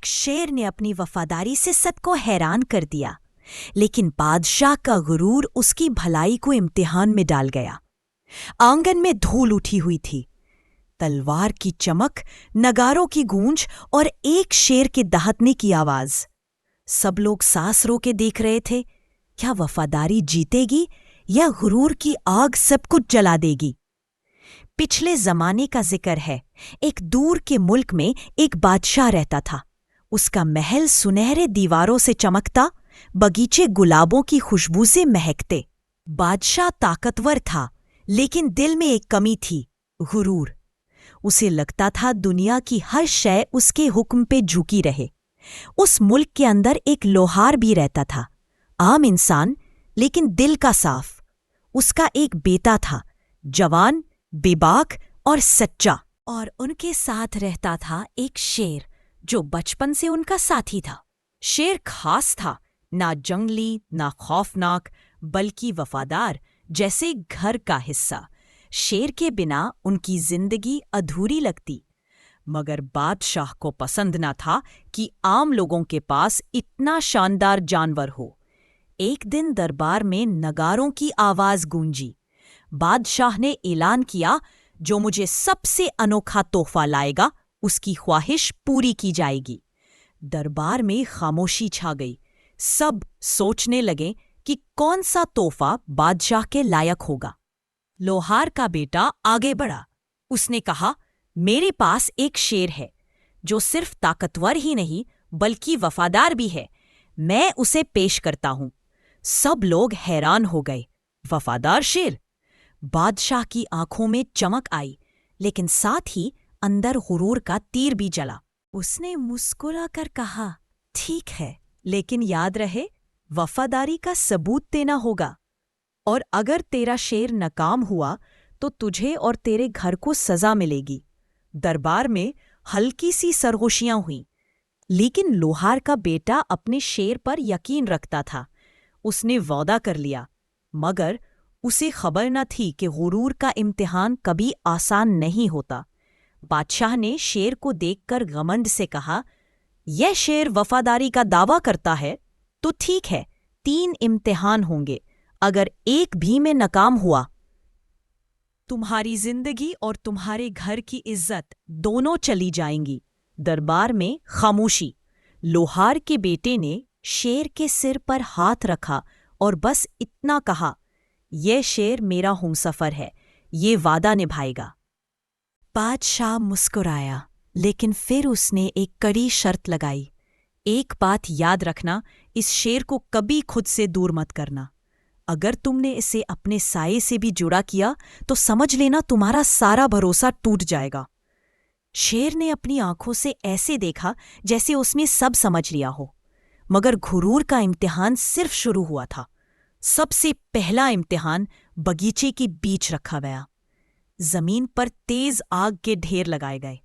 एक शेर ने अपनी वफादारी से सबको हैरान कर दिया, लेकिन बादशाह का गुरूर उसकी भलाई को इम्तिहान में डाल गया। आंगन में धूल उठी हुई थी, तलवार की चमक, नगारों की गूंज और एक शेर के दहकने की आवाज। सब लोग सांस रोके देख रहे थे। क्या वफादारी जीतेगी या गुरूर की आग सब कुछ जला देगी? पिछले जमाने का जिक्र है। एक दूर के मुल्क में एक बादशाह रहता था। उसका महल सुनहरे दीवारों से चमकता, बगीचे गुलाबों की खुशबू से महकते। बादशाह ताकतवर था, लेकिन दिल में एक कमी थी, गुरूर। उसे लगता था दुनिया की हर शय उसके हुक्म पे झुकी रहे। उस मुल्क के अंदर एक लोहार भी रहता था, आम इंसान लेकिन दिल का साफ। उसका एक बेटा था, जवान, बेबाक और सच्चा। और उनके साथ रहता था एक शेर जो बचपन से उनका साथी था। शेर खास था, ना जंगली ना खौफनाक, बल्कि वफादार, जैसे घर का हिस्सा। शेर के बिना उनकी जिंदगी अधूरी लगती। मगर बादशाह को पसंद न था कि आम लोगों के पास इतना शानदार जानवर हो। एक दिन दरबार में नगारों की आवाज गूंजी। बादशाह ने ऐलान किया, जो मुझे सबसे अनोखा तोहफा लाएगा उसकी ख्वाहिश पूरी की जाएगी। दरबार में खामोशी छा गई। सब सोचने लगे कि कौन सा तोहफा बादशाह के लायक होगा। लोहार का बेटा आगे बढ़ा। उसने कहा, मेरे पास एक शेर है जो सिर्फ ताकतवर ही नहीं बल्कि वफादार भी है। मैं उसे पेश करता हूं। सब लोग हैरान हो गए। वफादार शेर? बादशाह की आंखों में चमक आई, लेकिन साथ ही अंदर गुरूर का तीर भी जला। उसने मुस्कुरा कर कहा, ठीक है, लेकिन याद रहे, वफादारी का सबूत देना होगा। और अगर तेरा शेर नाकाम हुआ तो तुझे और तेरे घर को सजा मिलेगी। दरबार में हल्की सी सरगोशियां हुईं, लेकिन लोहार का बेटा अपने शेर पर यकीन रखता था। उसने वादा कर लिया, मगर उसे खबर न थी कि गुरूर का इम्तिहान कभी आसान नहीं होता। बादशाह ने शेर को देखकर घमंड से कहा, यह शेर वफादारी का दावा करता है तो ठीक है, 3 इम्तिहान होंगे। अगर एक भी में नाकाम हुआ, तुम्हारी जिंदगी और तुम्हारे घर की इज्जत दोनों चली जाएंगी। दरबार में खामोशी। लोहार के बेटे ने शेर के सिर पर हाथ रखा और बस इतना कहा, यह शेर मेरा हमसफर है, ये वादा निभाएगा। बादशाह मुस्कुराया, लेकिन फिर उसने एक कड़ी शर्त लगाई। एक बात याद रखना, इस शेर को कभी खुद से दूर मत करना। अगर तुमने इसे अपने साये से भी जुड़ा किया तो समझ लेना तुम्हारा सारा भरोसा टूट जाएगा। शेर ने अपनी आंखों से ऐसे देखा जैसे उसने सब समझ लिया हो, मगर गुरूर का इम्तिहान सिर्फ शुरू हुआ था। सबसे पहला इम्तिहान बगीचे के बीच रखा गया। जमीन पर तेज आग के ढेर लगाए गए।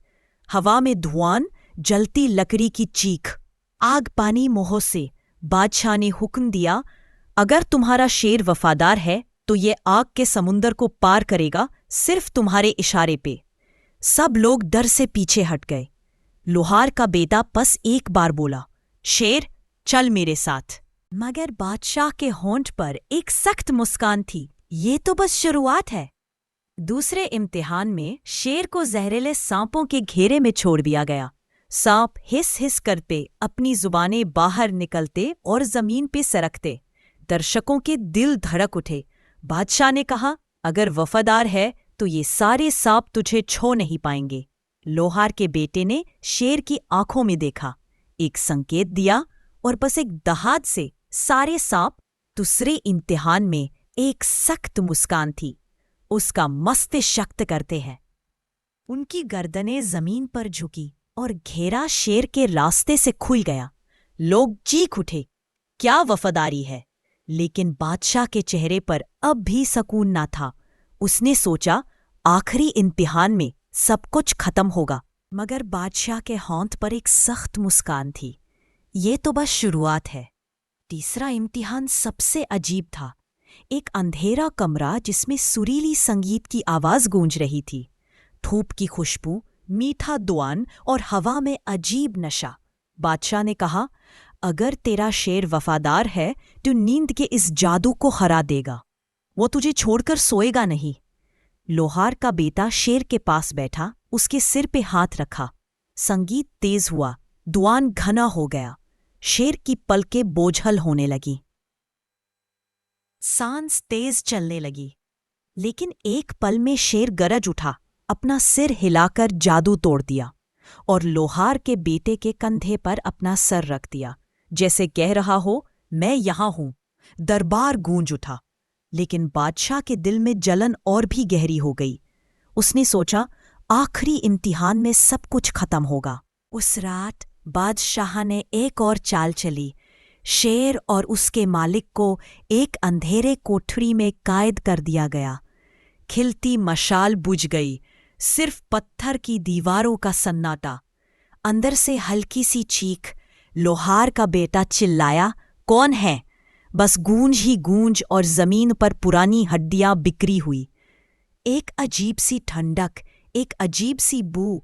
हवा में धुआं, जलती लकड़ी की चीख। आग पानी मोह से बादशाह ने हुक्म दिया, अगर तुम्हारा शेर वफादार है तो ये आग के समुंदर को पार करेगा, सिर्फ तुम्हारे इशारे पे। सब लोग डर से पीछे हट गए। लोहार का बेटा बस एक बार बोला, शेर चल मेरे साथ। मगर बादशाह के होंठ पर एक सख्त मुस्कान थी, ये तो बस शुरुआत है। दूसरे इम्तिहान में शेर को जहरीले सांपों के घेरे में छोड़ दिया गया। सांप हिस हिस करते अपनी जुबानें बाहर निकलते और जमीन पे सरकते। दर्शकों के दिल धड़क उठे। बादशाह ने कहा, अगर वफादार है तो ये सारे सांप तुझे छू नहीं पाएंगे। लोहार के बेटे ने शेर की आंखों में देखा, एक संकेत दिया और बस एक दहाड़ से सारे सांप। दूसरे इम्तिहान में एक सख्त मुस्कान थी, उसका मस्तिष्क करते हैं। उनकी गर्दनें जमीन पर झुकी और घेरा शेर के रास्ते से खुल गया। लोग चीख उठे, क्या वफादारी है! लेकिन बादशाह के चेहरे पर अब भी सुकून ना था। उसने सोचा, आखिरी इम्तिहान में सब कुछ खत्म होगा। मगर बादशाह के होंठ पर एक सख्त मुस्कान थी, ये तो बस शुरुआत है। तीसरा इम्तिहान सबसे अजीब था। एक अंधेरा कमरा जिसमें सुरीली संगीत की आवाज गूंज रही थी। धूप की खुशबू, मीठा दुआन और हवा में अजीब नशा। बादशाह ने कहा, अगर तेरा शेर वफादार है तो नींद के इस जादू को हरा देगा। वो तुझे छोड़कर सोएगा नहीं। लोहार का बेटा शेर के पास बैठा, उसके सिर पे हाथ रखा। संगीत तेज हुआ, दुआन घना हो गया। शेर की पलकें बोझल होने लगी। सांस तेज चलने लगी, लेकिन एक पल में शेर गरज उठा, अपना सिर हिलाकर जादू तोड़ दिया और लोहार के बेटे के कंधे पर अपना सर रख दिया, जैसे कह रहा हो, मैं यहां हूं। दरबार गूंज उठा, लेकिन बादशाह के दिल में जलन और भी गहरी हो गई। उसने सोचा, आखिरी इम्तिहान में सब कुछ खत्म होगा। उस रात बादशाह ने एक और चाल चली। शेर और उसके मालिक को एक अंधेरे कोठरी में कैद कर दिया गया। खिलती मशाल बुझ गई, सिर्फ पत्थर की दीवारों का सन्नाटा। अंदर से हल्की सी चीख। लोहार का बेटा चिल्लाया, कौन है? बस गूंज ही गूंज और जमीन पर पुरानी हड्डियां बिखरी हुई। एक अजीब सी ठंडक, एक अजीब सी बू।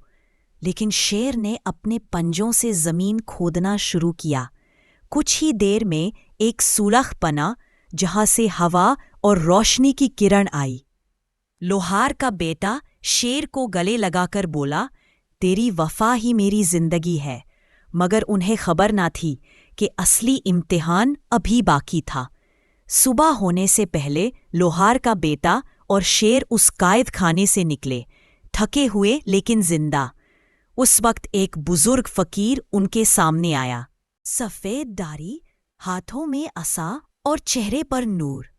लेकिन शेर ने अपने पंजों से जमीन खोदना शुरू किया। कुछ ही देर में एक सुलख बना, जहां से हवा और रोशनी की किरण आई। लोहार का बेटा शेर को गले लगाकर बोला, तेरी वफा ही मेरी जिंदगी है। मगर उन्हें खबर ना थी कि असली इम्तिहान अभी बाकी था। सुबह होने से पहले लोहार का बेटा और शेर उस कैद खाने से निकले, थके हुए लेकिन जिंदा। उस वक्त एक बुजुर्ग फकीर उनके सामने आया, सफेद दाढ़ी, हाथों में असा और चेहरे पर नूर।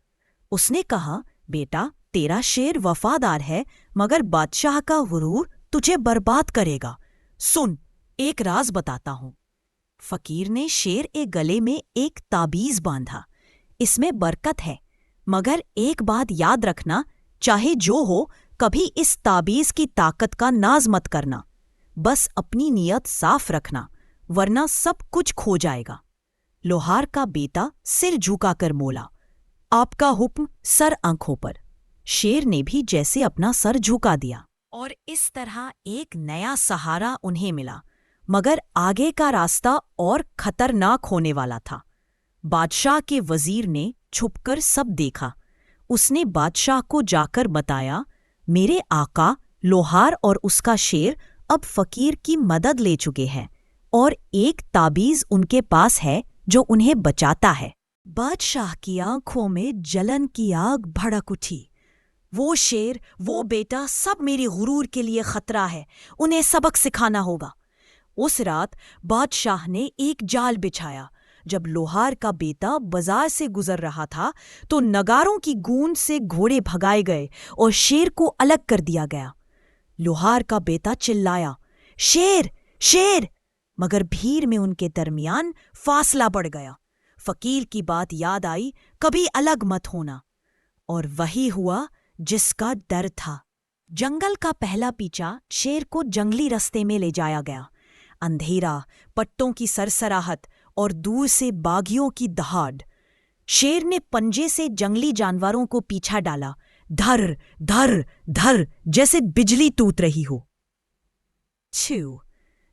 उसने कहा, बेटा, तेरा शेर वफादार है, मगर बादशाह का गुरूर तुझे बर्बाद करेगा। सुन, एक राज बताता हूं। फकीर ने शेर के गले में एक ताबीज बांधा। इसमें बरकत है, मगर एक बात याद रखना, चाहे जो हो, कभी इस ताबीज की ताकत का नाज मत करना। बस अपनी नीयत साफ रखना, वरना सब कुछ खो जाएगा। लोहार का बेटा सिर झुकाकर बोला, आपका हुक्म सर आंखों पर। शेर ने भी जैसे अपना सर झुका दिया, और इस तरह एक नया सहारा उन्हें मिला। मगर आगे का रास्ता और खतरनाक होने वाला था। बादशाह के वजीर ने छुपकर सब देखा। उसने बादशाह को जाकर बताया, मेरे आका लोहार और उसका शेर अब फकीर की मदद ले चुके हैं और एक ताबीज उनके पास है जो उन्हें बचाता है। बादशाह की आंखों में जलन की आग भड़क उठी। वो शेर, वो बेटा, सब मेरे गुरूर के लिए खतरा है। उन्हें सबक सिखाना होगा। उस रात बादशाह ने एक जाल बिछाया। जब लोहार का बेटा बाजार से गुजर रहा था तो नगारों की गूंज से घोड़े भगाए गए और शेर को अलग कर दिया गया। लोहार का बेटा चिल्लाया, शेर, शेर! मगर भीड़ में उनके दरमियान फासला बढ़ गया। फकीर की बात याद आई, कभी अलग मत होना। और वही हुआ जिसका डर था। जंगल का पहला पीछा शेर को जंगली रास्ते में ले जाया गया। अंधेरा, पट्टों की सरसराहट और दूर से बागियों की दहाड़। शेर ने पंजे से जंगली जानवरों को पीछा डाला, धर धर धर, जैसे बिजली टूट रही हो।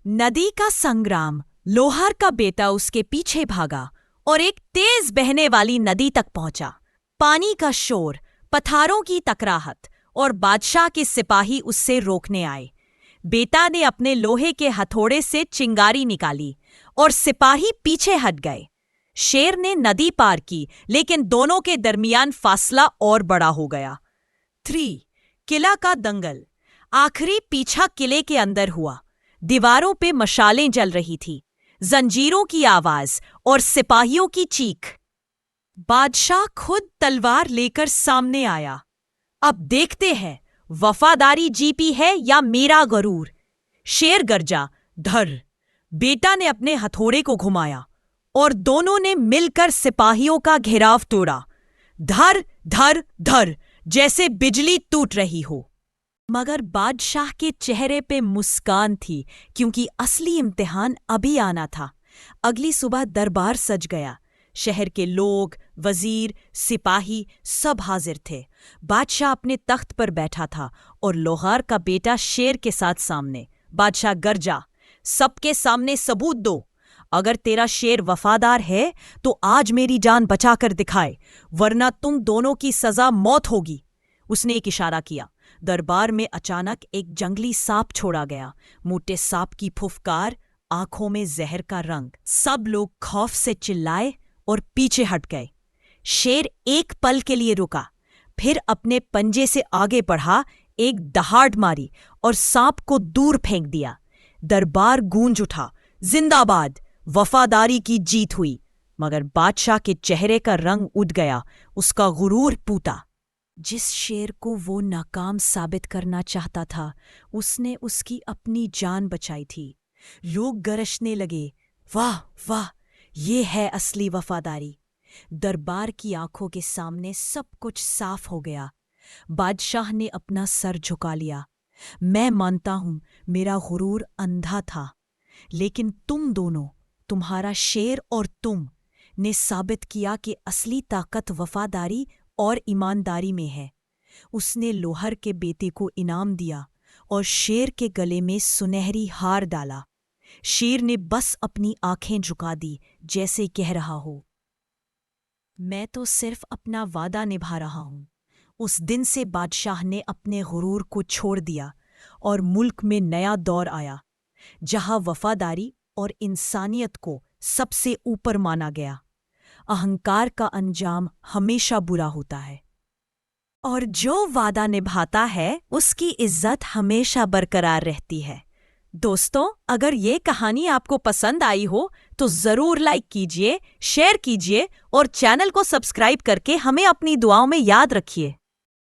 नदी का संग्राम। लोहार का बेटा उसके पीछे भागा और एक तेज बहने वाली नदी तक पहुंचा। पानी का शोर, पत्थरों की टकराहट और बादशाह के सिपाही उससे रोकने आए। बेटा ने अपने लोहे के हथौड़े से चिंगारी निकाली और सिपाही पीछे हट गए। शेर ने नदी पार की, लेकिन दोनों के दरमियान फासला और बड़ा हो गया। 3. किला का दंगल। आखिरी पीछा किले के अंदर हुआ। दीवारों पे मशालें जल रही थी, जंजीरों की आवाज और सिपाहियों की चीख। बादशाह खुद तलवार लेकर सामने आया। अब देखते हैं, वफादारी जीती है या मेरा गरूर। शेर गरजा, धर। बेटा ने अपने हथौड़े को घुमाया और दोनों ने मिलकर सिपाहियों का घेराव तोड़ा। धर धर धर, जैसे बिजली टूट रही हो। मगर बादशाह के चेहरे पे मुस्कान थी, क्योंकि असली इम्तिहान अभी आना था। अगली सुबह दरबार सज गया। शहर के लोग, वजीर, सिपाही सब हाजिर थे। बादशाह अपने तख्त पर बैठा था और लोहार का बेटा शेर के साथ सामने। बादशाह गरजा, सबके सामने सबूत दो। अगर तेरा शेर वफादार है तो आज मेरी जान बचाकर दिखाए, वरना तुम दोनों की सजा मौत होगी। उसने एक इशारा किया। दरबार में अचानक एक जंगली सांप छोड़ा गया। मोटे सांप की फुफकार, आंखों में जहर का रंग। सब लोग खौफ से चिल्लाए और पीछे हट गए। शेर एक पल के लिए रुका, फिर अपने पंजे से आगे बढ़ा, एक दहाड़ मारी और सांप को दूर फेंक दिया। दरबार गूंज उठा, जिंदाबाद, वफादारी की जीत हुई। मगर बादशाह के चेहरे का रंग उड़ गया, उसका गुरूर टूटा। जिस शेर को वो नाकाम साबित करना चाहता था, उसने उसकी अपनी जान बचाई थी। लोग गरजने लगे, वाह वाह, ये है असली वफादारी। दरबार की आंखों के सामने सब कुछ साफ हो गया। बादशाह ने अपना सर झुका लिया। मैं मानता हूं मेरा गुरूर अंधा था, लेकिन तुम दोनों, तुम्हारा शेर और तुम, ने साबित किया कि असली ताकत वफादारी और ईमानदारी में है। उसने लोहर के बेटे को इनाम दिया और शेर के गले में सुनहरी हार डाला। शेर ने बस अपनी आंखें झुका दी, जैसे कह रहा हो, मैं तो सिर्फ अपना वादा निभा रहा हूं। उस दिन से बादशाह ने अपने गुरूर को छोड़ दिया और मुल्क में नया दौर आया, जहां वफादारी और इंसानियत को सबसे ऊपर माना गया। अहंकार का अंजाम हमेशा बुरा होता है, और जो वादा निभाता है उसकी इज्जत हमेशा बरकरार रहती है। दोस्तों, अगर ये कहानी आपको पसंद आई हो तो ज़रूर लाइक कीजिए, शेयर कीजिए और चैनल को सब्सक्राइब करके हमें अपनी दुआओं में याद रखिए।